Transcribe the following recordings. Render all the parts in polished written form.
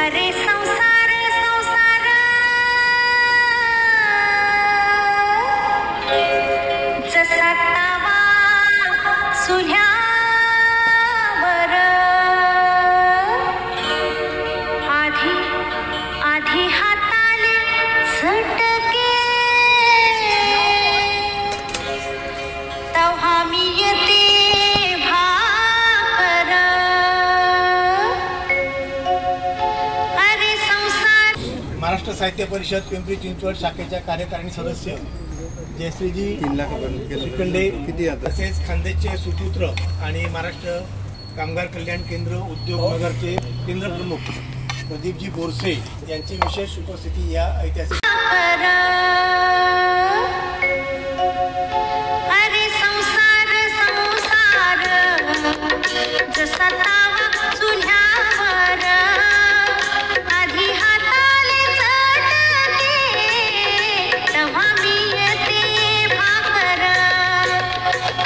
अरे संसार संसार जसा तावा चुल्यावर आधी आधी हाताले झटके तव्हा मी येते भाकर अरे संसार। महाराष्ट्र साहित्य परिषद पिंपरी चिंचवड शाखेच्या कार्यकारिणी सदस्य जयश्रीजी श्रीखंडे तसेच खानदेशचे सुपुत्र आणि महाराष्ट्र कामगार कल्याण केंद्र उद्योग नगरचे केंद्र प्रमुख प्रदीपजी बोरसे यांची विशेष उपस्थिती या ऐतिहासिक अरे संसार संसार जसा तावा चुल्यावर आधी हाताले झटके तेव्हा मी येते भाकर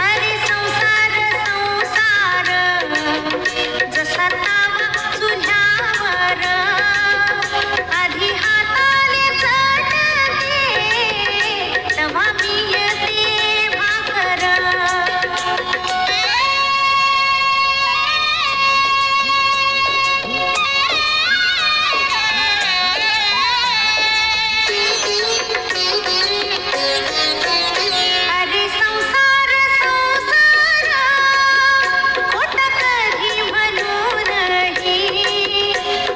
अरे संसार संसार जसा तावा चुल्यावर आधी हाताले झटके तेव्हा मी येते भाकर अरे संसार संसार खोटा कधी म्हणू नाही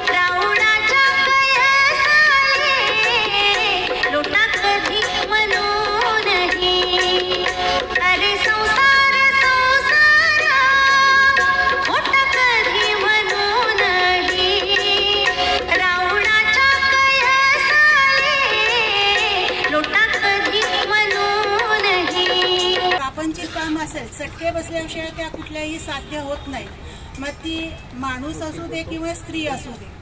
रावणाच्या कयसाले लोटा कधी म्हणू नाही अरे संसार संसार खोटा कधी म्हणू नाही रावणाच्या कयसाले लोटा कधी म्हणू नाही। प्रापंचिक काम असेल चटके बसल्याशिवाय त्या कुठल्याही साध्य होत नाही, मग ती माणूस असू दे किंवा स्त्री असू दे।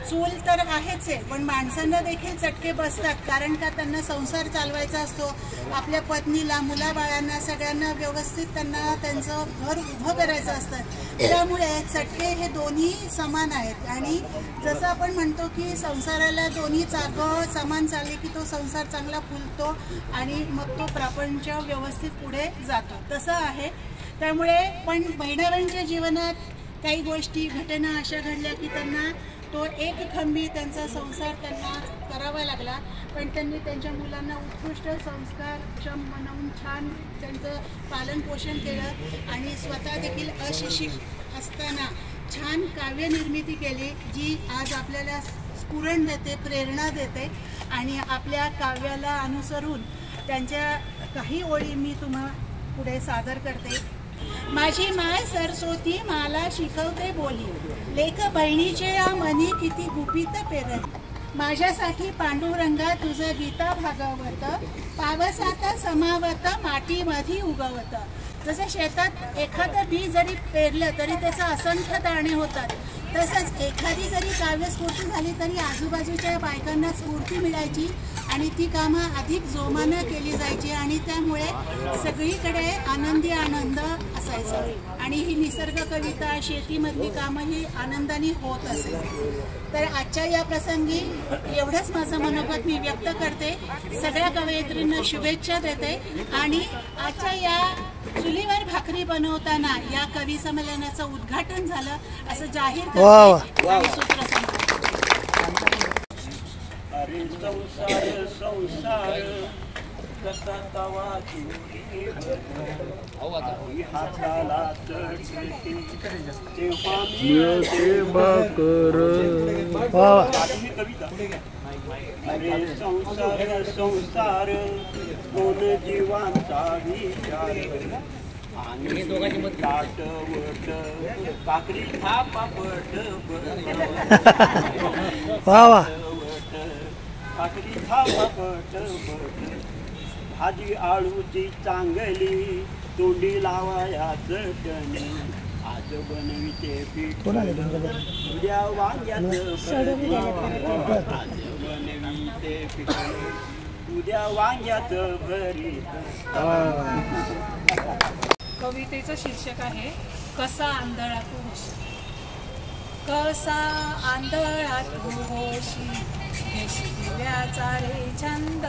चूल तर आहेच आहे, पण माणसांना देखील चटके बसतात, कारण का त्यांना संसार चालवायचा असतो, आपल्या पत्नीला मुलाबाळांना सगळ्यांना व्यवस्थित त्यांना त्यांचं घर उभं करायचं असतं। त्यामुळे चटके हे दोन्ही समान आहेत आणि जसं आपण म्हणतो की संसाराला दोन्ही चाकं समान चालली की तो संसार चांगला फुलतो आणि मग तो प्रपंच व्यवस्थित पुढे जातो, तसं आहे। त्यामुळे पण बहिणाबाईंच्या जीवनात काही गोष्टी घटना अशा घडल्या की त्यांना तो एक खंबी त्यांचा संसार त्यांना करावा लागला, पण त्यांनी त्यांच्या मुलांना उत्कृष्ट संस्कारक्षम बनवून छान त्यांचं पालन पोषण केलं आणि स्वतः देखील अशिक्षित असताना छान काव्यनिर्मिती केली, जी आज आपल्याला स्फुरण देते, प्रेरणा देते। आणि आपल्या काव्याला अनुसरून त्यांच्या काही ओळी मी तुम्हा पुढे सादर करते। माझी माय सरस्वती मला शिकवते बोली, लेख बहिणीचे या मनी किती गुपित पेरत, माझ्यासाठी पांडुरंगा तुझं गीता भागवत, पावसात समावत मातीमध्ये उगवत। जसं शेतात एखादं बी जरी पेरलं तरी त्याचं असंख्य दाणे होतात, तसंच एखादी जरी काव्यस्फूर्ती झाली तरी आजूबाजूच्या बायकांना स्फूर्ती मिळायची आणि ती कामं अधिक जोमानं केली जायची आणि त्यामुळे सगळीकडे आनंदी आनंद असायचा आणि ही निसर्ग कविता शेतीमधली कामं ही आनंदाने होत असे। तर आजच्या या प्रसंगी एवढंच माझं मनोगत मी व्यक्त करते, सगळ्या कवयित्रींना शुभेच्छा देते आणि आजच्या या चुलीवर भाकरी बनवताना या कवी संमेलनाचं उद्घाटन झालं असं जाहीर करते आणि सूत्रसंचालन। अरे संसार संसार कसा तवा हाताला चढते तेव्हा मिळते भाकर। कविता अरे संसार संसार दोन जीवांचा विचार आणि ताटवट काकडी थापापट काकडी थापापट भाजी आळूची चांगली तोंडी लावाया चटणी आज बनविते पीठ उद्या वांग्याचं भरीत आज बनविते पीठ उद्या वांग्याचं भरीत। कवितेचं शीर्षक आहे कसा आंधळा तो कसा आंधळा तू होशी घेशी दिव्याचा रे छंद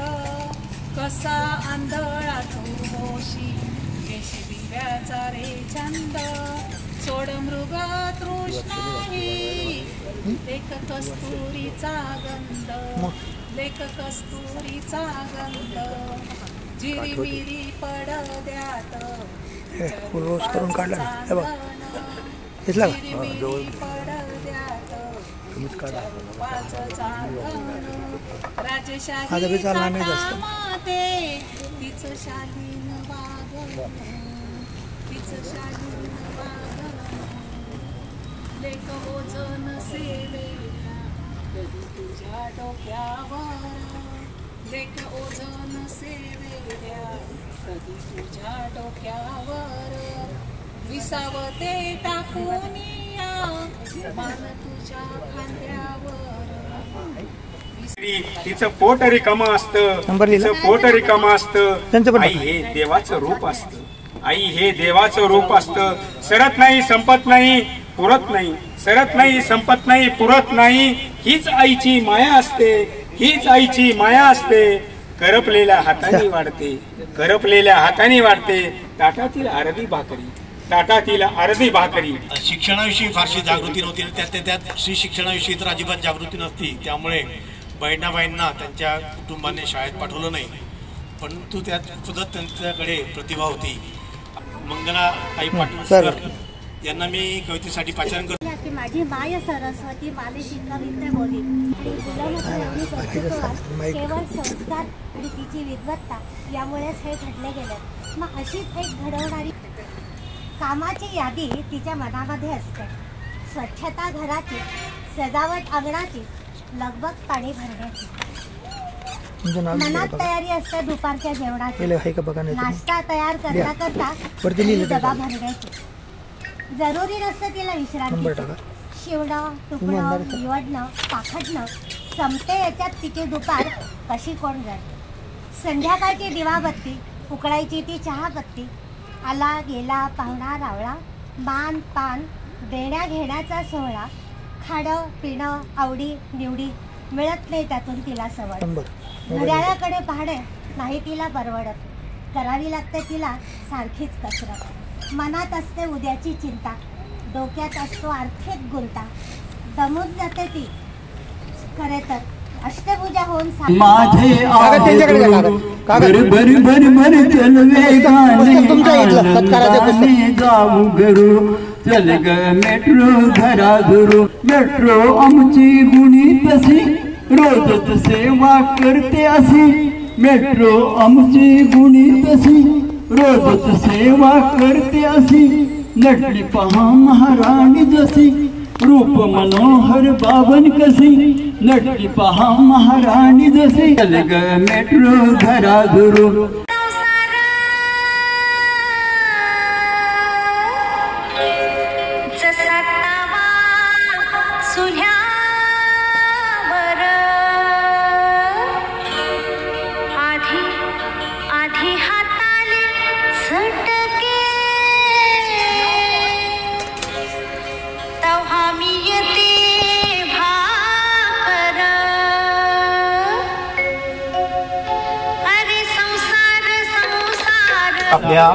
कसा आंधळा तू होशी घेशी दिव्याचा रे छंद सोड मृग तृष्णाही लेख कस्तुरीचा गंध लेख कस्तुरीचा गंध जिरीमिरी पडद्यात करून काढला जिरीमिरी पडद्यात राजशाही माते तिचं शालीन वागण तिचं शालीन वागण लेख ओझन सेवेला कधी तुझ्या डोक्यावर लेख ओझन सेवेल्या कधी तुझ्या डोक्यावर विसावते टाकून या मान तुझ्या खांद्यावर तिचं पोट रिकामं असतं तिचं पोट रिकामं असतं आई हे देवाचं रूप असतं आई हे देवाचं रूप असतं सरत नाही संपत नाही पुरत नाही सरत नाही संपत नाही पुरत नाही हीच आईची माया असते हीच आईची माया असते करपलेल्या हाताने वाढते करपलेल्या हाताने वाढते ताटातील अर्धी भाकरी ताटातील अर्धी भाकरी शिक्षणाविषयी फारशी जागृती नव्हती आणि त्यात श्री शिक्षणाविषयी तर अजिबात जागृती नसती त्यामुळे बहिणाबाईंना त्यांच्या कुटुंबाने शाळेत पाठवलं नाही परंतु त्यात सुद्धा त्यांच्याकडे प्रतिभा होती. मंगला ताई पाटील सर यांना मी कवितेसाठी पाचारण करतो की माझी माय सरस्वती माले शिकविते बोली केवळ संस्कार आणि तिची विद्वत्ता यामुळेच हे घडले गेले. मग अशीच एक घडवणारी कामाची यादी तिच्या मनामध्ये असते. स्वच्छता घराची सजावट अंगणाची लगबग पाणी भरण्याची मनात तयारी असते दुपारच्या जेवणाची नाश्ता तयार करता करता डबा भरण्याची जरुरी नसतं तिला विश्रांती शिवणं टुकणं निवडणं पाखडणं संपते याच्यात तिची दुपार कशी कोण जाईल. संध्याकाळची दिवाबत्ती उकळायची ती चहापत्ती आला गेला पाहुणा रावळा मान पान देण्या घेण्याचा सोहळा खाणं पिणं आवडी निवडी मिळत नाही त्यातून तिला सवड. घड्याळाकडे पाहणे नाही तिला परवडत करावी लागते तिला सारखीच कसरत. मनात असते उद्याची चिंता डोक्यात असतो आर्थिक गुंता दमून जाते ती खरे तर अष्टभुजा होऊन माझे जाऊ घरू चल ग मेट्रो घरा धरू मेट्रो आमची गुणी तशी रोजच सेवा करते अशी मेट्रो आमची गुणी तशी रोजच सेवा करते अशी नटली पहा महाराणी जशी रूप मनोहर बावन कशी नटली पहा महाराणी जशी चल ग मेट्रो घरा धरू आपल्या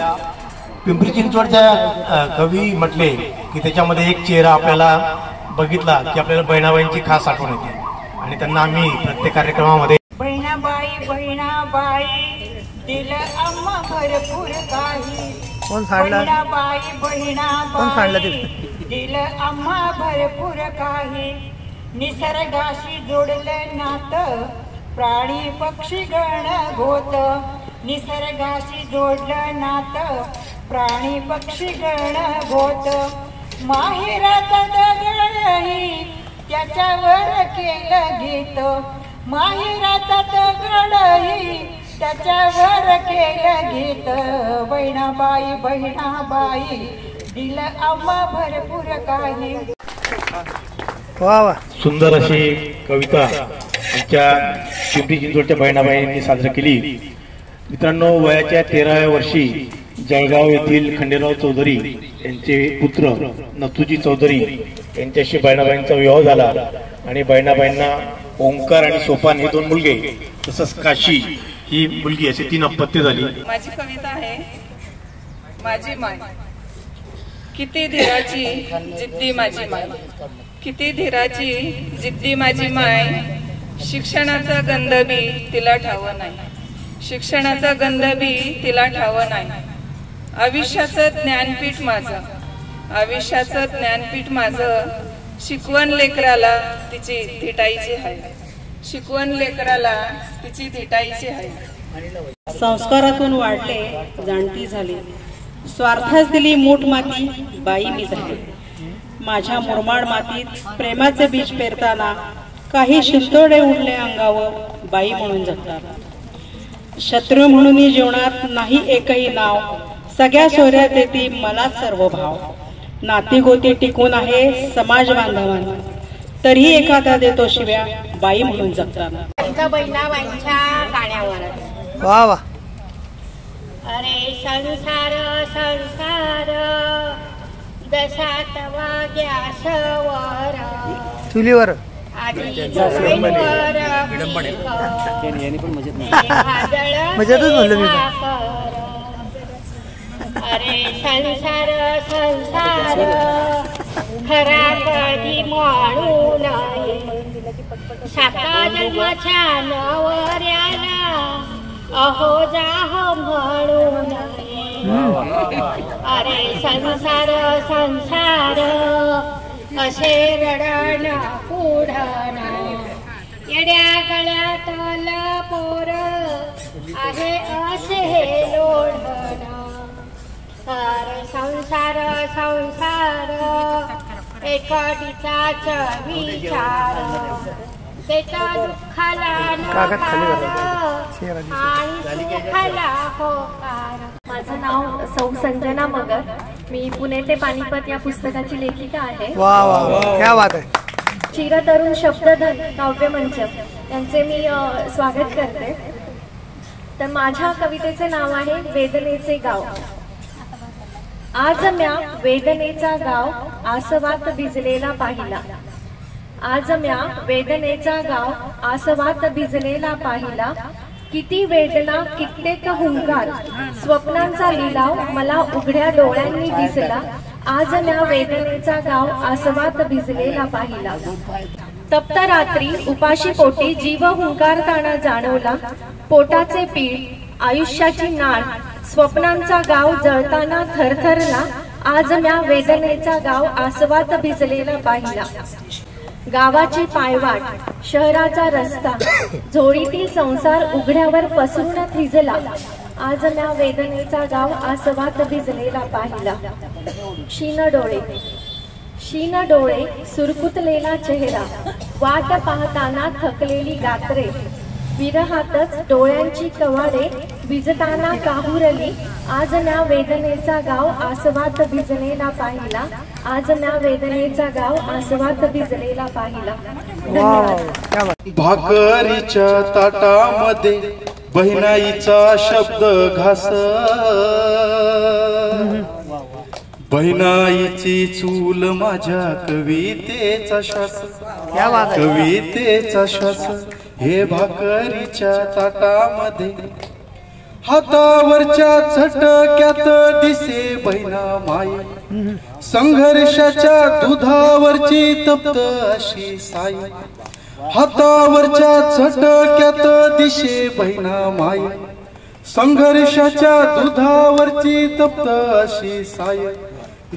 पिंपरी चिंचवडच्या कवी म्हटले की त्याच्यामध्ये एक चेहरा आपल्याला बघितला की आपल्याला बहिणाबाईंची खास आठवण येते आणि त्यांना आम्ही प्रत्येक कार्यक्रमामध्ये बहिणाबाई दिल आम्हा भरपूर काही बहिणाबाई दिल आम्हा भरपूर काही निसर्गाशी जोडलं नातं प्राणी पक्षी गण होत निसर्गाशी जोडलं नातं प्राणी पक्षी गण होत माहेराचा दगडही त्याच्यावर केलं गीत माहेराचा दगडही त्याच्यावर केलं गीत बहिणाबाई दिल आम्हा भरपूर काही. सुंदर अशी कविता आमच्या पिंपरी चिंचवडच्या बहिणाबाईंनी साजरी केली. मित्रांनो, वयाच्या 13व्या वर्षी जळगाव येथील खंडेराव चौधरी यांचे पुत्र नथुजी चौधरी यांच्याशी बहिणाबाईंचा विवाह झाला आणि बहिणाबाईंना ओंकार आणि सोपान हे 2 मुलगे, तसंच काशी ही मुलगी, अशी 3 अपत्य झाली. माझी कविता आहे माझी माय. किती धीराची जिद्दी माझी माय, किती धीराची जिद्दी माझी माय. शिक्षणाचा गंध बी तिला ठाव नाही, शिक्षणाचा गंध बी तिला ठाव नाही. आयुष्याचं ज्ञानपीठ माझं, आयुष्याचं ज्ञानपीठ माझं. शिकवण लेकराला तिची धिटाईची आहे, शिकवण लेकराला तिची धिटाईची आहे. संस्कारातून वाढले जाणती झाली, स्वार्थास दिली मूठ माती बाई मी झाली. माझ्या मुरमाड मातीत प्रेमाचे बीज पेरताना काही शिंतोडे उडले अंगावर बाई म्हणून जगताना. शत्रू म्हणून जीवनात नाही एकही नाव, सगळ्या सोयऱ्यात येते मनात सर्व भाव. नाती गोती टिकून आहे समाज बांधवांना, तरीही एखादा देतो शिव्या बाई म्हणून जगताना. बहिणाबाईंच्या गाण्यावर वा वा. अरे संसार संसार जसा तवा गॅसवर चुलीवर मजेतच म्हणलं मी. अरे संसार संसार खरा कधी म्हणू नये, साता जन्माच्या नवऱ्याला अहो जाह म्हणू नये. अरे संसार संसार असे रडण पुढण, येड्या गळ्यातल पोर आहे असे हे लोढण. अरे संसार संसार एकटीचाच विचार, त्याच्या दुःखाला आणि सुखाला होकार. माझं नाव सौ संजना मगर, मी पुणे ते पानिपत या पुस्तकाची लेखिका आहे. वा वा वा, क्या बात आहे. चिरतरुण शब्दधन काव्यमंच यांचे मी स्वागत करते. तर माझ्या कवितेचे नाव आहे वेदनेचे गाव. आज म्या वेदनेचा गाव आसवात भिजलेला पाहिला, आज म्या वेदनेचा गाव आसवात भिजलेला पाहिला. किती वेदना कित्येक हुंकार, स्वप्नांचा लिलाव मला उघड्या डोळ्यांनी दिसला. आज म्या वेदनेचा गाव आसवात भिजलेला पाहिला. तप्त रात्री उपाशी पोटी जीव हुंकारताना जाणवला, पोटाचे पीठ आयुष्याची नाळ स्वप्नांचा गाव जळताना थरथरला. आज म्या वेदनेचा गाव आसवात भिजलेला पाहिला. गावाची पायवाट शहराचा रस्ता झोळीतील संसार उघड्यावर पसरून थिजला. आज म्या वेदनेचा गाव आसवात भिजलेला पाहिला. शीन डोळे शीन डोळे सुरकुतलेला चेहरा, वाट पाहताना थकलेली गात्रे, विरहातच डोळ्यांची कवाडे भिजताना काहुरली. आज म्या वेदनेचा गाव आसवात भिजलेला पाहिला. आज म्या वेदनेचा गाव आसवात भिजलेला पाहिला. भाकरीच्या ताटामध्ये बहिणाईचा शब्द घास, बहिणाईची चूल माझ्या कवितेचा श्वास, कवितेचा श्वास. हे भाकरीच्या ताटामध्ये हातावरच्या झटक्यात दिसे बहिणा माय, संघर्षाच्या दुधावरची तप्त अशी साई. हातावरच्या झटक्यात दिसे बहिणा माय, संघर्षाच्या दुधावरची तप्त अशी साय.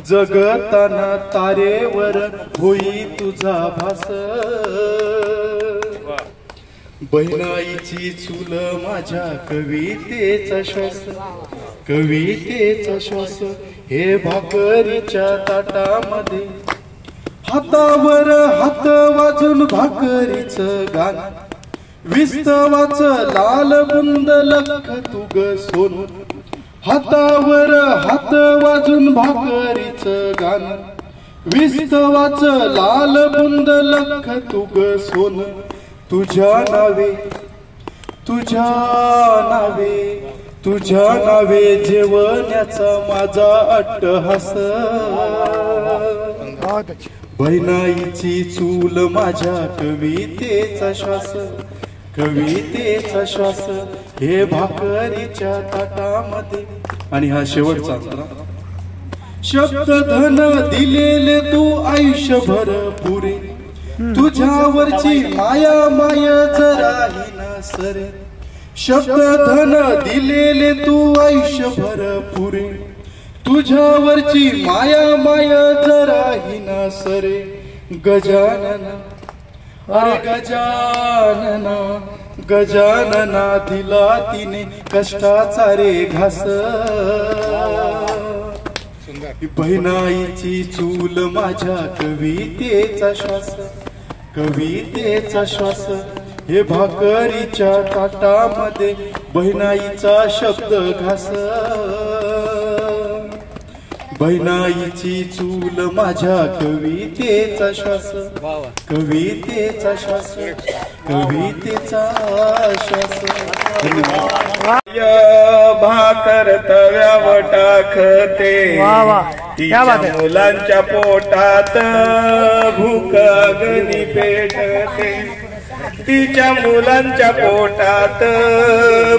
जगताना तारेवर होई तुझा भास, बहिणाईची चूल माझ्या कवितेचा श्वास, कवितेचा श्वास. हे भाकरीच्या ताटामध्ये हातावर हात वाजून भाकरीचं गाण, विस्तवाच लाल बुंद लख तुग सोनू. हातावर हात वाजून भाकरीचं गाण, विस्तवाच लाल बुंद लख तुग सोनू. तुझ्या नावे तुझ्या नावे तुझ्या नावे जेवण्याचा माझा अट्टहास, बहिणाईची चूल माझ्या कवितेचा श्वास, कवितेचा श्वास हे भाकरीच्या ताटामध्ये. आणि हा शेवटचा शब्द धन दिलेले तू आयुष्यभर पुरे, तुझ्यावरची माया माय जराही न सरे. शब्द धन दिलेले तू आयुष्यभर पुरे, तुझ्यावरची माया माय जराही न सरे. गजानन अरे गजानना, गजानना दिला तिने कष्टाचा रे घास. बहिणाईची चूल माझ्या कवितेचा श्वास, कवितेचा श्वास हे भाकरीच्या ताटामध्ये बहिणाईचा शब्द घास. बहिणाईची चूल माझ्या कवितेचा श्वास, कवितेचा श्वास, कवितेचा श्वास. भाकर तव्यावर टाकते, तिच्या मुलांच्या पोटात भूक अग्नी पेटते. तिच्या मुलांच्या पोटात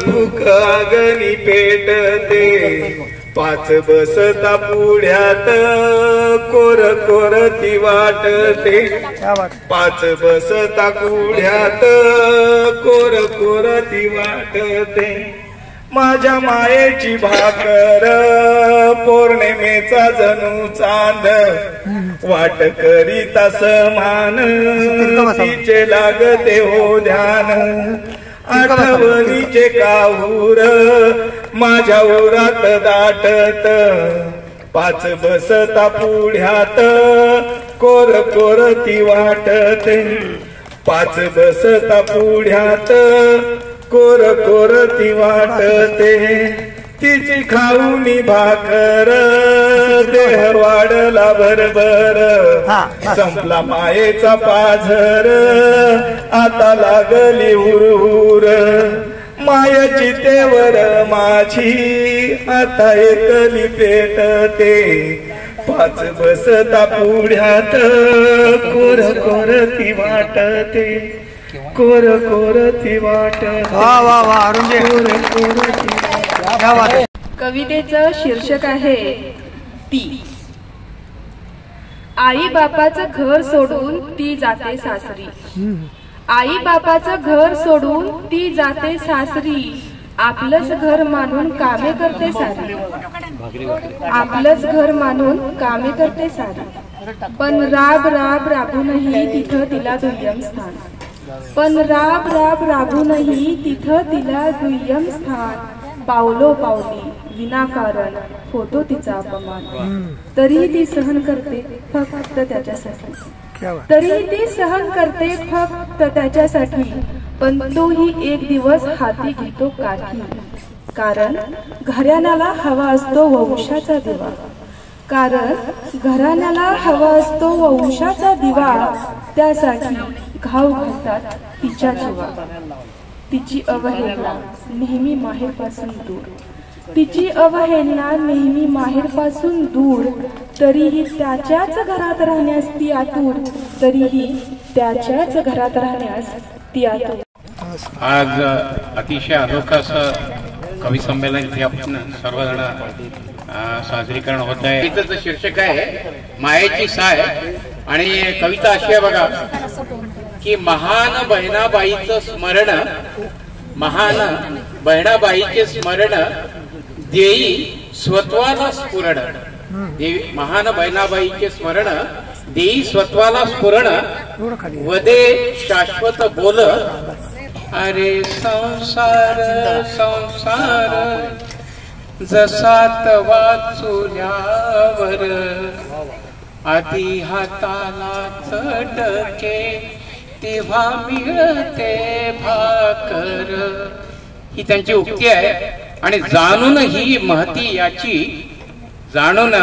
भूक अग्नी पेटते. पाच बसता पुढ्यात कोर कोर ती वाटते. पाच बसता पुढ्यात कोर कोर ती वाटते. माझ्या मायेची भाकर पौर्णिमेचा जणू चांद, वाट करीता समान तिचे लागते हो ध्यान. आठवणीचे काहूर माझ्या उरात दाटत. पाच बसता पुढ्यात कोर कोर ती वाटते. पाच बसता पुढ्यात कोर कोर ती वाटते. तिची खाऊनी भाकर देह वाढला भरभर. संपला मायेचा पाझर आता लागली हुरहुर. माय चितेवर माझी आता एकली पेटते. पाच बसता पुढ्यात कोर कोर ती वाटते. कोर कोर ती वाटते. कवितेचं शीर्षक आहे ती. आई बापाचं घर सोडून ती जाते सासरी. आई बापाचं घर सोडून ती जाते सासरी. आपलंच घर मानून कामे करते सारी. आपलंच घर मानून कामे करते सारी. पण राब राब राबूनही तिथं तिला दुय्यम स्थान. पण राब राब राबूनही तिथं तिला दुय्यम स्थान. पावलो पावली विनाकारण होतो तिचा अपमान. तरीही ती सहन करते फक्त त्याच्यासाठी. तरीही ती सहन करते फक्त त्याच्यासाठी. पण तोही एक दिवस हाती घेतो काठी. कारण घराण्याला हवा असतो वंशाचा दिवा. कारण घराण्याला हवा असतो वंशाचा दिवा. त्यासाठी घाव घालतात तिच्या जीवा. तिची अवहेलना नेहमी माहेरपासून दूर. तिची अवहेलना नेहमी माहेरपासून दूर. तरीही त्याच्याच घरात राहण्यास ती आतुर. तरीही त्याच्याच घरात राहण्यास ती आतुर. आज अतिशय अनोखं असं कवी संमेलन इथे आपण सर्वजण साजरीकरण होत आहे. कवितेचं शीर्षक आहे मायेची साय. आणि कविता अशी आहे बघा की महान बहिणाबाईचं स्मरण, महान बहिणाबाईचे स्मरण देई स्वत्वाला स्फुरण. देवी महान बहिणाबाईचे स्मरण देई स्वत्वाला स्फुरण. वदे शाश्वत बोल अरे संसार संसार जसा तवा चुल्यावर आधी हाताला चटके तेव्हा मिळते भाकर. ही त्यांची उक्ती आहे. आणि जाणून ही महती याची, जाणून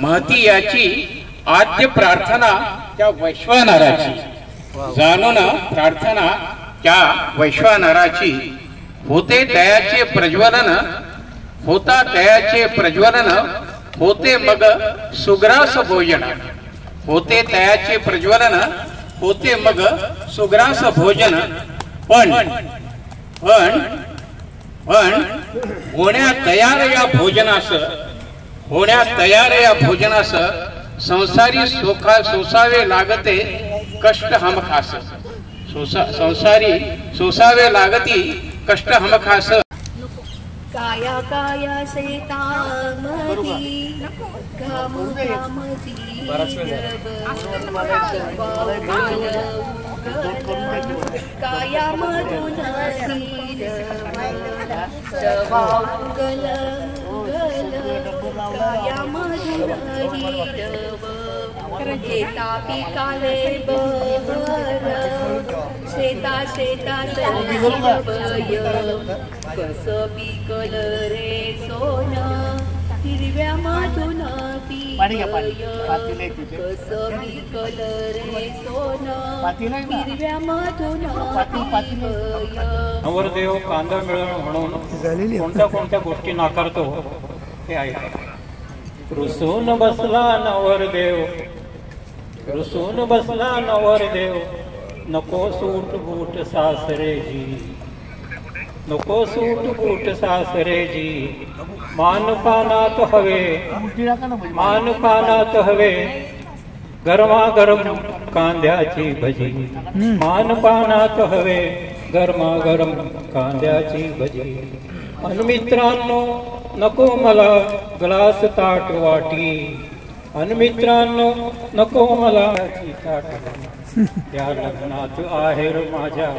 महती याची आद्य प्रार्थना त्या वैश्वानराची. जाणून प्रार्थना त्या वैश्वानराची. होते दयाचे प्रज्वलन होता तयाचे प्रज्वलन, होते मग सुग्रास भोजन. होते तयाचे प्रज्वलन, होते मग सुग्रास भोजन. पण होण्यात तयार या भोजनास, होण्यात तयार या भोजनास संसारी सोसावे लागते कष्ट हमखास. संसारी सोसावे लागती कष्ट हमखास. काया काया शेतामधी घाम घामती काया मधून गल काया मधून शेता पिकाले बर शेता शेतात कस पिकल रे सोन हिरव्या मधून कस पिकल रे सोन हिरव्या मधून. नवरदेव कांदा मिळवण म्हणून कोणत्या कोणत्या गोष्टी नाकारतो हे आहे. रुसून बसला नवरदेव, रुसून बसला नवरदेव, नको सूट बूट सासरेजी, नको सूट बूट सासरेजी. मानपानात हवे, मानपानात हवे गरमागरम कांद्याची भजी. मानपानात हवे गरमागरम कांद्याची भजी. अन मित्रांनो नको मला ग्लास ताट वाटी, अन मित्रांनो नको मला ताट वाटी. त्या लग्नात आहेर माझ्या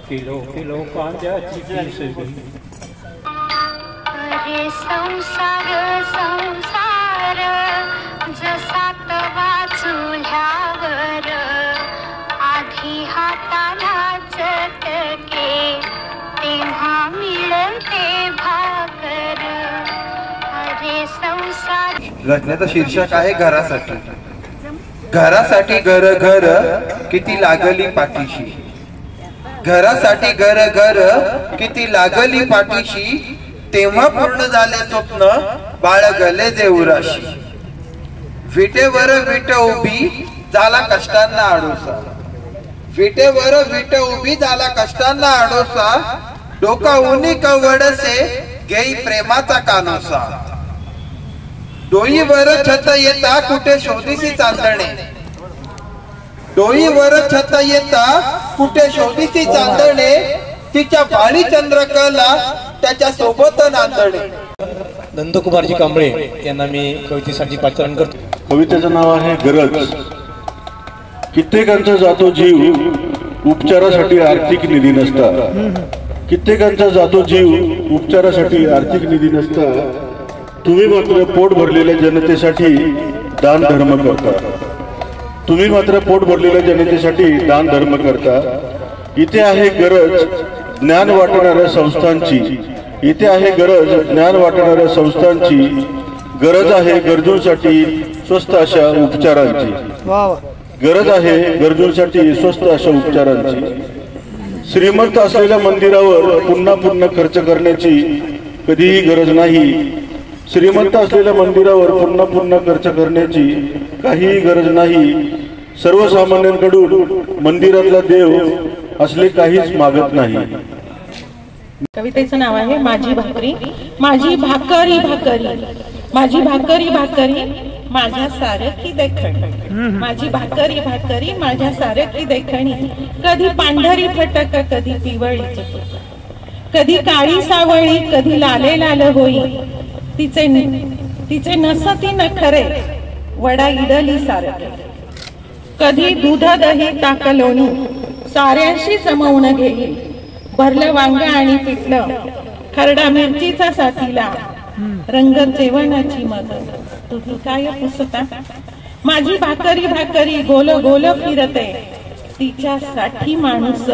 किलो किलो कांद्याची पिसली. अरे संसार संसार जसा तवा चुल्यावर, आधी हाताला चटके तेव्हा मिळते भाकर. अरे संसार. रचनेचं शीर्षक आहे घरासाठी. घरासाठी घर घर किती लागली पाठीशी, घरासाठी घर घर किती लागली पाठीशी. तेव्हा पूर्ण झाले स्वप्न बाळगले जे उराशी. विटेवर विट उभी झाला कष्टांना आडोसा, विटेवर विट उभी झाला कष्टांना आडोसा. डोका उनी कवडसे घेई प्रेमाचा कानोसा. डोईवर छत येता कुठे शोधीसी चांदणे, डोईवर छत येता कुठे शोधीसी चांदणे. तिच्या बाळी चंद्रकला त्याच्या सोबत नांदणे. नंदकुमारजी कांबळे यांना मी कवितेसाठी पाचारण करतो. कवितेचं नाव आहे गरज. कित्येकांचा जातो जीव उपचारासाठी आर्थिक निधी नसता, कित्येकांचा जातो जीव उपचारासाठी आर्थिक निधी नसता. तुम्ही मात्र पोट भरलेल्या जनतेसाठी दान धर्म करता, तुम्ही मात्र पोट भरलेल्या जनतेसाठी दान धर्म करता. इथे आहे गरज ज्ञान वाटणाऱ्या संस्थांची, इथे आहे गरज ज्ञान वाटणाऱ्या संस्थांची. गरज आहे गरजूंसाठी स्वस्त अशा उपचारांची, गरज आहे गरजूंसाठी स्वस्त अशा उपचारांची. श्रीमंत असलेल्या मंदिरावर पुन्हा पुन्हा खर्च करण्याची कधीही गरज नाही, श्रीमंत असलेल्या मंदिरावर पुन्हा पुन्हा खर्च करण्याची काहीही गरज नाही. सर्वसामान्यांकडून मंदिरातला देव असले काहीच मागत नाही. कवितेचं नाव आहे माझी भाकरी. माझी भाकरी भाकरी, माझी भाकरी भाकरी माझ्या सारखी देखणी. माझी भाकरी भाकरी माझ्या सारखी देखणी. कधी पांढरी फटक कधी पिवळी चटक, कधी काळी सावळी कधी लाले लाल होई. तिचे नसती नखरे वडा इडली सारखे. कधी दूध दही ताक लोणी साऱ्यांशी जमवून घेईल. भरलं वांग आणि पिठलं खरडा मिरचीचा साथीला. रंगत जेवणाची मग तुम्ही काय पुसता. माझी भाकरी भाकरी गोल गोल फिरते. तिच्यासाठी माणूस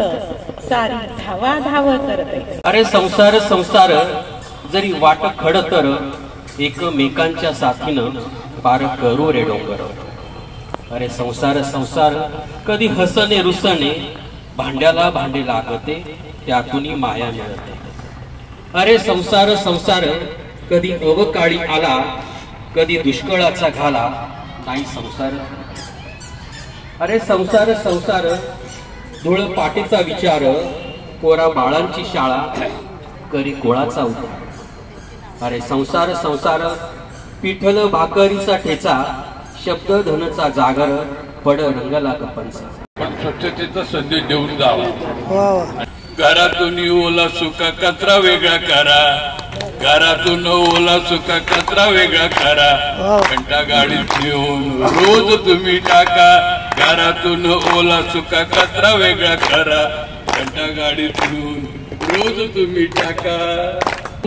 सारी धावा धाव करते. अरे संसार संसार जरी वाट खड तर एकमेकांच्या साथीनं पार करू रे डोंगर. अरे संसार संसार कधी हसणे रुसणे भांड्याला भांडे लागते त्यातून माया मिळते. अरे संसार संसार कधी अवकाळी आला, कधी दुष्काळाचा घाला, नाही संसार. अरे संसार संसार, धूळ पाटीचा विचार, कोरा बाळांची शाळा, करी कोळाचा उतार. अरे संसार संसार, पिठल भाकरीचा ठेचा, शब्द धनचा जागर, पड रंगला कपंचा. पण स्वच्छतेचा संदेश देऊन जावा. घरातून ओला सुका कचरा वेगळा करा, घरातून ओला सुका कचरा वेगळा करा, घंटा गाडीत घेऊन रोज तुम्ही टाका. घरातून ओला सुका कचरा वेगळा करा, घंटा गाडीत घेऊन रोज तुम्ही टाका.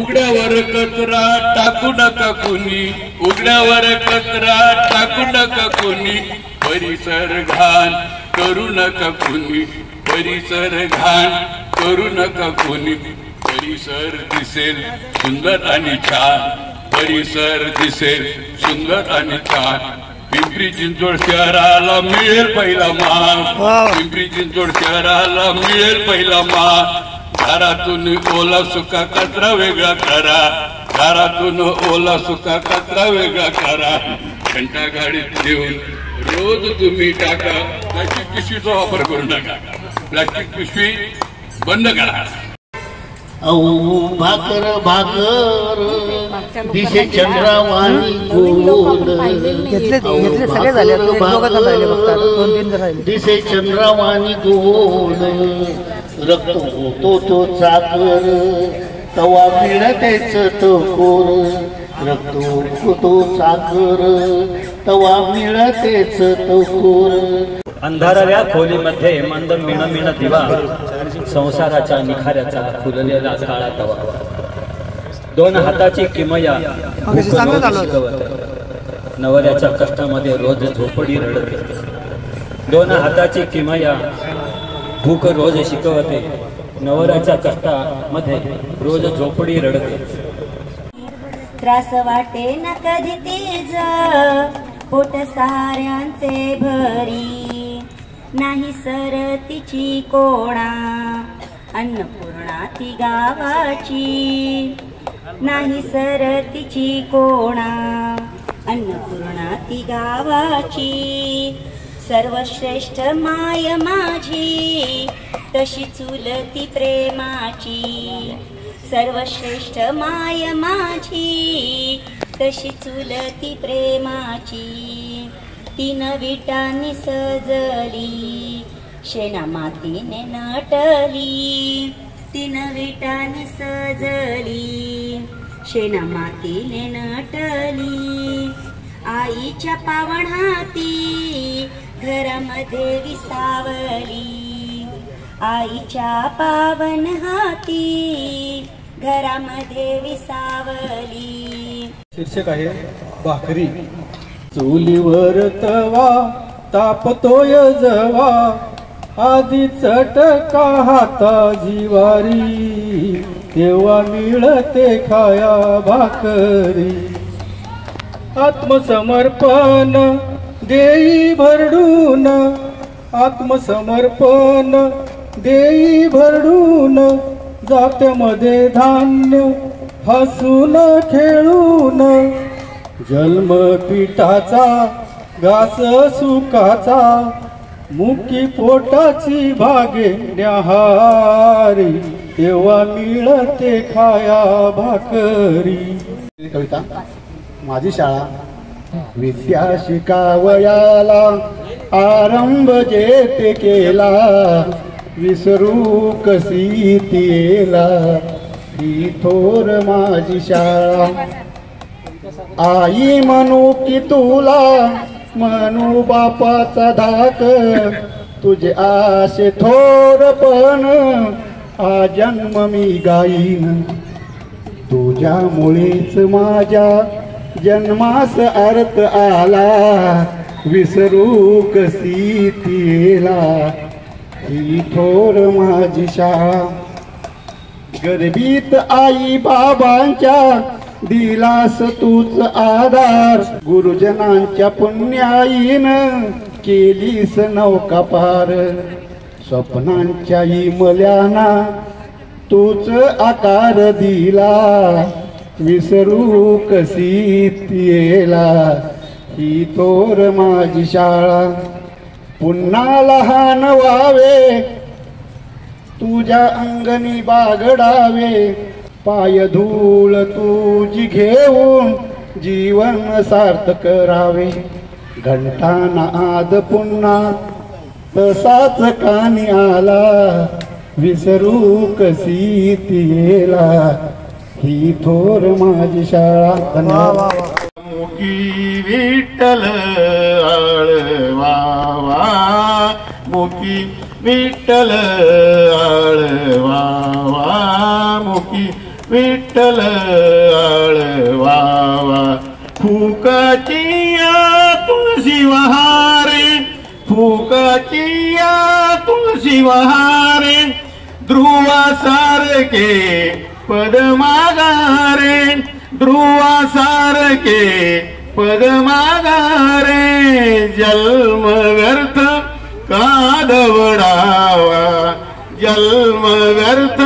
उघड्यावर कचरा टाकू नका कोणी, उघड्यावर कचरा टाकू नका कोणी, परिसर घाण करू नका कोणी, परिसर घाण करू नका कोणी. परिसर दिसेल सुंदर आणि छान, परिसर दिसेल सुंदर आणि छान. पिंपरी चिंचवड शहराला मिळेल पहिला मान, पिंपरी चिंचवड शहराला मिळेल पहिला मान. घरातून ओला सुका कचरा वेगळा करा, घरातून ओला सुका कचरा वेगळा करा, घंटा गाडीत घेऊन रोज तुम्ही टाका. प्लास्टिक पिशवीचा वापर करू नका, प्लास्टिक पिशवी बंद करा. भाकर भाकर दिशे चंद्रावाणी गोल, दिशे चंद्रावाणी गोल, रक्त होतो तो चाकर, तवा मिळतेच तो कोर, रक्त होतो चाकर, तवा मिळतेच तो कोर. अंधाराव्या खोलीमध्ये मंद मिणमिण दिवा, संसाराच्या निखाऱ्याचा फुललेला काळा तवा. दोन हाताची किमया नवऱ्याच्या कष्टामध्ये रोज झोपडी रडते. दोन हाताची किमया भूक रोज शिकवते, नवऱ्याच्या कष्टामध्ये रोज झोपडी रडते. त्रास वाटे न कधी तेज, पोट साऱ्यांचे भरी, नाही सर तिची कोणा, अन्नपूर्णा ती गावाची, नाही सर तिची कोणा, अन्नपूर्णा ती गावाची. सर्वश्रेष्ठ माय माझी, तशी चुलती प्रेमाची, सर्वश्रेष्ठ माय माझी, तशी चुलती प्रेमाची. तीन विटांनी सजली, शेणा मातीने नटली, तीन विटांनी सजली, शेणा मातीने नटली. आईच्या पावण हाती घरामध्ये विसावली, आईच्या पावन हाती घरामध्ये विसावली. शीर्षक आहे भाकरी. चुलीवर तवा तापतोय जवा, आधी चटका हाता जिवारी, तेव्हा मिळते खाया भाकरी. आत्मसमर्पण देई भरडून, आत्मसमर्पण देई भरडून, जात्यामध्ये धान्य हसून खेळून, जन्म पिठाचा घास सुखाचा, मुकी पोटाची भागे न्याहारी, तेव्हा मिळते खाया भाकरी. कविता. माझी शाळा. विद्या शिकावयाला आरंभ जेते केला, विसरू कशी तिला, ही थोर माझी शाळा. आई म्हणू की तुला, म्हणू बापाचा धाक, तुझे आशे थोरपण हा जन्म मी गाईन. तुझ्यामुळेच माझ्या जन्मास अर्थ आला, विसरू कशी तिला, ही थोर माझी शाळा. गरिबीत आई बाबांच्या दिलास तूच आधार, गुरुजनांच्या पुण्याईनं केलीस नौका पार. स्वप्नांच्या इमल्याना तूच आकार दिला, विसरू कशी तिला ही तोर माझी शाळा. पुन्हा लहान व्हावे तुझ्या अंगणी बागडावे, पाय धूळ तुझी घेऊन जीवन सार्थक करावे. घंटाना आद पुन्हा तसाच कानी आला, विसरू कशी तिला ही थोर माझी शाळा. धन्यवाद. मुकी विठ्ठल आळवावा, मुकी विठ्ठल आळवावा, मुकी विठ्ठल आळवावा. फुकाची तुळशी वहारे, फुकाची तुळशी वहारे, ध्रुवासारखे पद मागारे, ध्रुवासारखे पद मागारे. जन्म व्यर्थ का दवडावा, जन्म व्यर्थ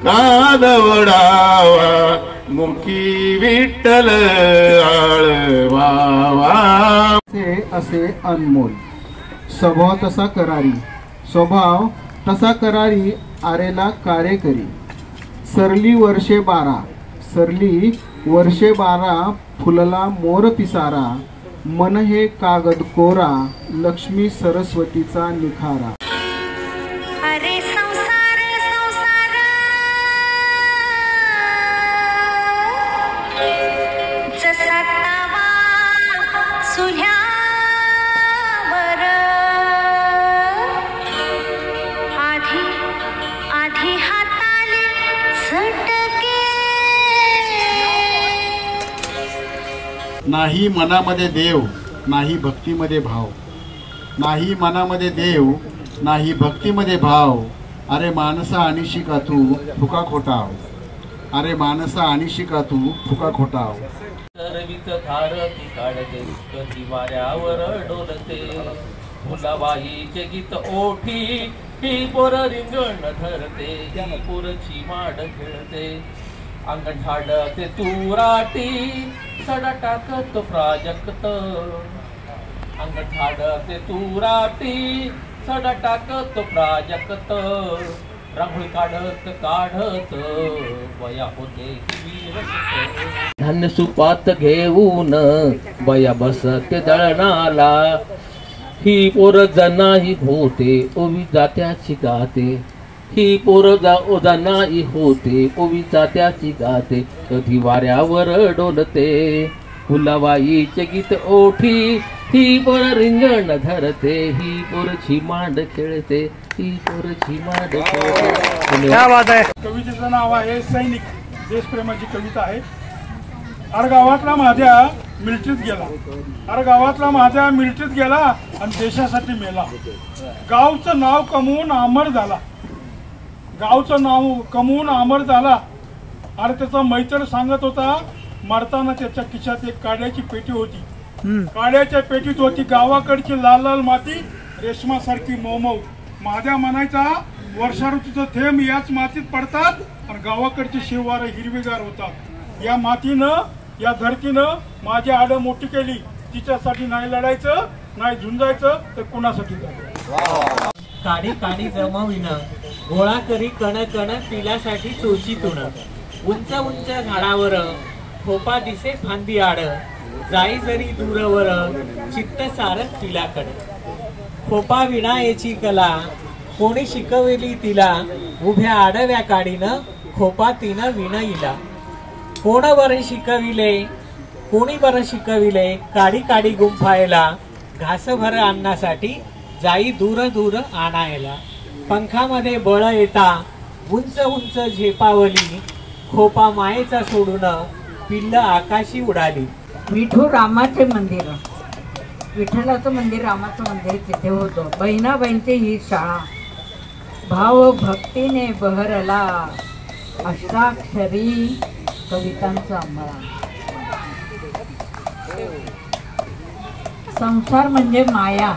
का दवडावा, मुकी विठ्ठल आळवावा. असे अनमोल स्वभाव तसा करारी, स्वभाव तसा करारी, आरेला कार्य करी. सरली वर्षे 12, सरली वर्षे 12, फुलला मोर पिसारा. मन हे कागद कोरा, लक्ष्मी सरस्वतीचा निखारा. अरे संसार संसार जसा तवा चुल्यावर, आधी आधी हाताले झटके. नाही मनामध्ये देव, नाही भक्तीमध्ये भाव, नाही मनामध्ये देव, नाही भक्तीमध्ये भाव. अरे माणसा आणि शिका तू फुका खोटाव, अरे माणसा आणि शिका तू फुका खोटाव. तरवित धारती काढते कधी वाऱ्यावर डोलते, फुलाबाईचे गीत ओठी ही पोर रिंगण धरते, ही पोरची माड खेळते. अंगण झाडते तुराटी सडा टाकत प्राजक्त, अंगण झाडते तुराटी सडा टाकत प्राजक्त. रांगोळी काढत काढत बया होते धान्य सुपात घेऊन बया बसते दळणाला. ही पोर जनाही होते ओवी जात्याची गाते, ही पोर जनाही होते ओवी जात्याची गाते. कधी वाऱ्यावर डोलते फुलाबाईचे गीत ओठी, ही पोर रिंगण धरते, ही पोरची मांड खेळते, ही पोरची मांड खेळते. क्या बात आहे. कवितेचं नाव आहे सैनिक, देशप्रेमाची कविता आहे. अरे गावातला माझ्या मिलिटरीत गेला, अरे गावातला माझ्या मिलिटरीत गेला आणि देशासाठी मेला. गावचं नाव कमवून अमर झाला, गावचं नाव कमवून अमर झाला. अरे त्याचा मैत्र सांगत होता मरताना त्याच्या खिशात एक काड्याची पेटी होती, काड्याच्या पेटीत होती गावाकडची लाल लाल माती, रेशमासारखी मऊ. माझ्या म्हणायचा वर्षा ऋतूचं थेंब याच मातीत पडतात आणि गावाकडची शिववारं हिरवीगार होतात. या मातीनं, या धरतीनं माझी आडं मोठी केली. तिच्यासाठी नाही लढायचं, नाही झुंजायचं, तर कुणासाठी जायचं. काडी काडी जमविन गोळा करी कण कण पिलासाठी चोचीतून. उंच उंच झाडावर खोपा दिसे फांदी आड, जाई जरी दूरवर चित्त सारत तिलाकडे. खोपा विणायची कला कोणी शिकवली तिला, उभ्या आडव्या काडीनं खोपा तिनं विणईला. कोण बरं शिकविले, कोणी बरं शिकविले काडी काडी गुंफायला. घासभर अन्नासाठी जाई दूर दूर आणायला. पंखामध्ये बळ येता उंच उंच झेपावली, खोपा मायेचा सोडून पिल्ल आकाशी उडाली. विठू रामाचे मंदिर, विठ्ठलाचं मंदिर रामाचं मंदिर तिथे होतं. बहिणाबाईंची ही शाळा, भाव भक्तीने बहरला अष्टाक्षरी कवितांचा अंमळा. संसार म्हणजे माया.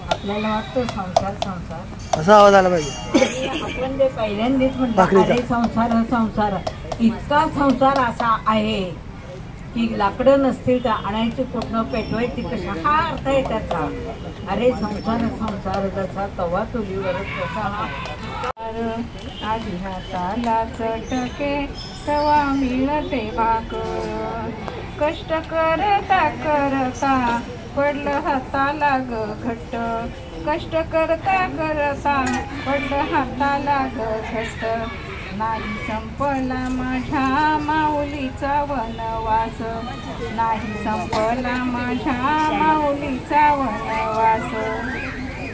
आपल्याला वाटतं संसार संसार असा आवाज आला पाहिजे. आपण जे पहिल्यांदाच म्हटलं अरे संसार संसार, इतका संसार असा आहे की लाकडं नसतील तर आणायची कुठनं पेटवायची कशा, हा अर्थ आहे त्याचा. अरे संसार संसार जसा तवा चुलीवर तसा हा आधी हाताला चटके तवा मिळते भाकर, कष्ट करता करता पडलं हाताला ग घट्ट, कष्ट करता करता पडलं हाताला ग घट्ट. नाही संपला माझ्या माऊलीचा वनवास, नाही संपला माझ्या माऊलीचा वनवास.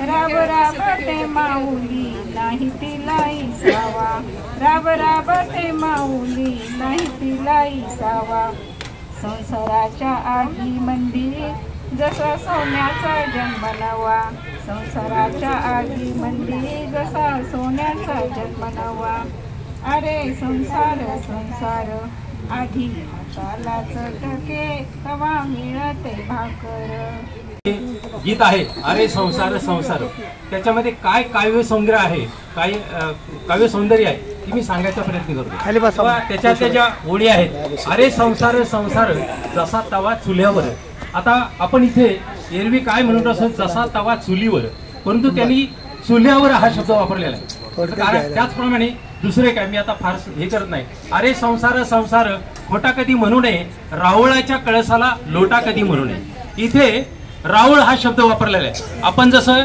राब राब ते माऊली नाही तिला इसावा, राब राब ते माऊली नाही तिला इसावा. संसाराच्या आधी मंदी जसा सोन्याचा जन्म नवा, संसाराच्या आधी मंदी जसा सोन्याचा जन्म नवा. अरे संसार संसार आधी हाताला चटके तवा मिळते भाकर. गीत आहे अरे संसार संसार, त्याच्यामध्ये काय काव्य सौंदर्य आहे, काय काव्य सौंदर्य आहे ती मी सांगायचा प्रयत्न करतो. त्याच्या ज्या ओळी आहेत, अरे संसार संसार जसा तवा चुल्यावर. आता आपण इथे एरवी काय म्हणत असं जसा तवा चुलीवर, परंतु त्यांनी चुल्यावर हा शब्द वापरलेला आहे. कारण त्याचप्रमाणे दुसरे काय मी आता फार हे करत नाही. अरे संसार संसार खोटा कधी म्हणू नये, रावळाच्या कळसाला लोटा कधी म्हणू नये. इथे रावळ हा शब्द वापरलेला आहे. आपण जसं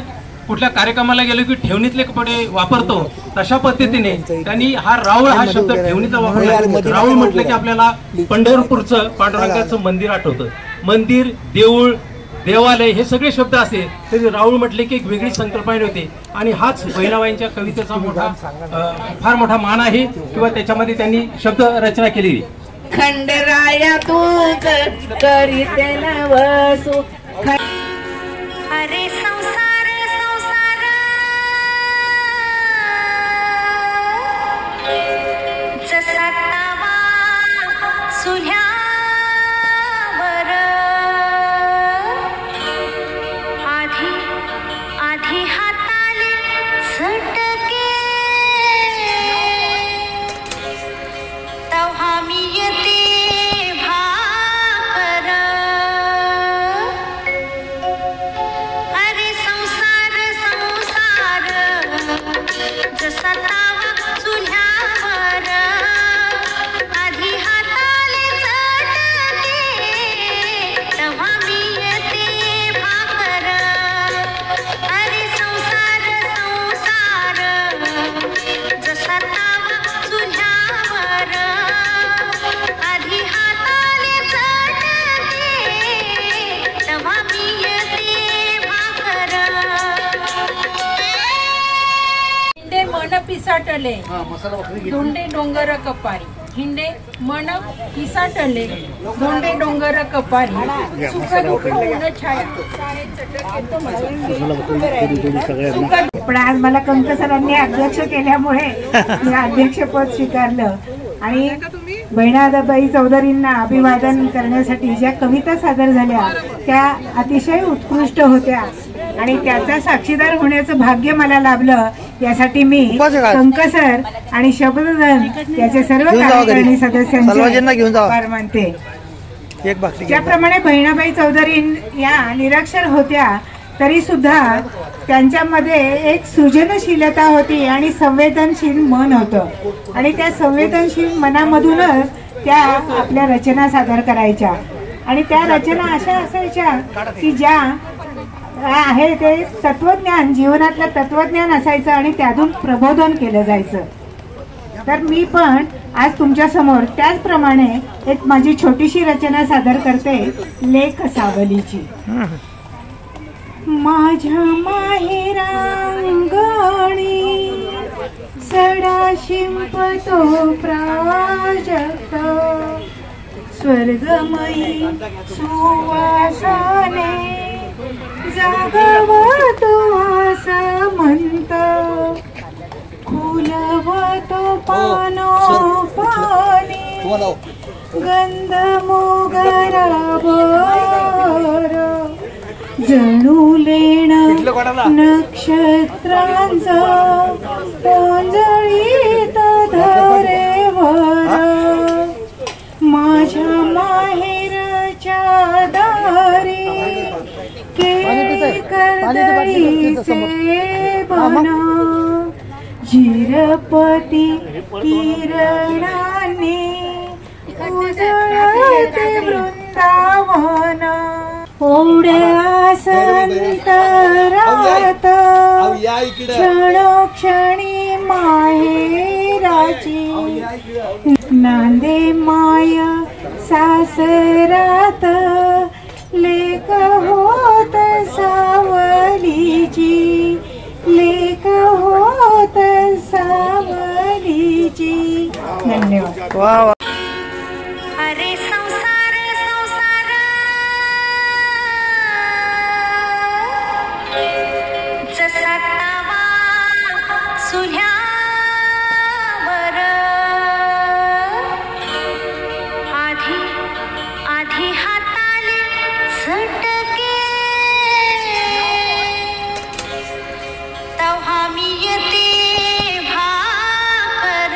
कुठल्या कार्यक्रमाला गेलो की ठेवणीतले कपडे वापरतो तशा पद्धतीने त्यांनी हा रावळ हा शब्द ठेवणीचा वापरला. रावळ म्हटलं की आपल्याला पंढरपूरचं पांडुरंगाचं मंदिर आठवतं. मंदिर, देऊळ, देवालय हे सगळे शब्द असते तरी राऊळ म्हटले की एक वेगळी संकल्पना होते. आणि हाच बहिणाबाईंच्या कवितेचा मोठा फार मोठा मान आहे किंवा त्याच्यामध्ये त्यांनी शब्द रचना केलेली. खंडराया तूच करीते नवसू. अरे संसार संसार जसा तवा चुल्यावर, आधी आधी हाताले झटके तव्हा मिळते भाकर. अरे संसार संसार जसा तवा चुल्यावर, आधी हाताले झटके तव्हा मिळते भाकर. अरे संसार संसार जसा तवा चुल्यावर, आधी हाताले झटके तव्हा मिळते भाकर. हिंडे मन पिसाटले धोंडे डोंगर कपारी, हिंडे मन पिसाटले धोंडे डोंगर कपारी. सुख दुःख ऊन छाया सारे चटके. पण आज मला कंक सरांनी अध्यक्ष केल्यामुळे मी अध्यक्षपद स्वीकारलं आणि बहिणाबाई चौधरींना अभिवादन करण्यासाठी ज्या कविता सादर झाल्या त्या अतिशय उत्कृष्ट होत्या आणि त्याचा साक्षीदार होण्याचं भाग्य मला लाभलं. यासाठी मी कंक सर आणि शब्दधन याचे सर्व कार्यकारिणी सदस्यांचे आभार मानते. ज्याप्रमाणे बहिणाबाई चौधरी या निरक्षर होत्या तरी सुद्धा त्यांच्यामध्ये एक सृजनशीलता होती आणि संवेदनशील मन होतं आणि त्या संवेदनशील मनामधूनच त्या आपल्या रचना सादर करायच्या. आणि त्या रचना अशा असायच्या की ज्या आहे ते तत्वज्ञान, जीवनातलं तत्वज्ञान असायचं आणि त्यातून प्रबोधन केलं जायचं. तर मी पण आज तुमच्या समोर त्याचप्रमाणे एक माझी छोटीशी रचना सादर करते, लेख सावलीची. माझ्या माहेरांगणी सडा शिंपतो प्राजक्त, स्वर्गमयी सुवासाने जागवतो आसमंत, खुलवतो पानोपानी गंध मोगरावर, जणू लेण नक्षत्रांचा तोंजळीत धरेवर. चिरपती किरणाने उजळते वृंदावन ओढ्या संतरात क्षणोक्षणी माहेराची नांदे माय सासरात लेक होत सावलीची लेक होत सावलीची. धन्यवाद. अरे संसार संसार जसा तवा चुल्यावर आधी आधी हाताले झटके तव्हा मी येते भाकर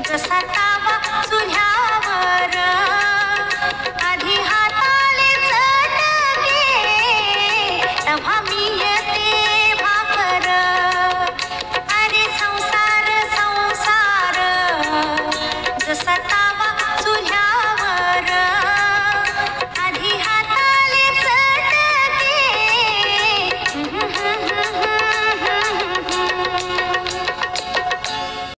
जसा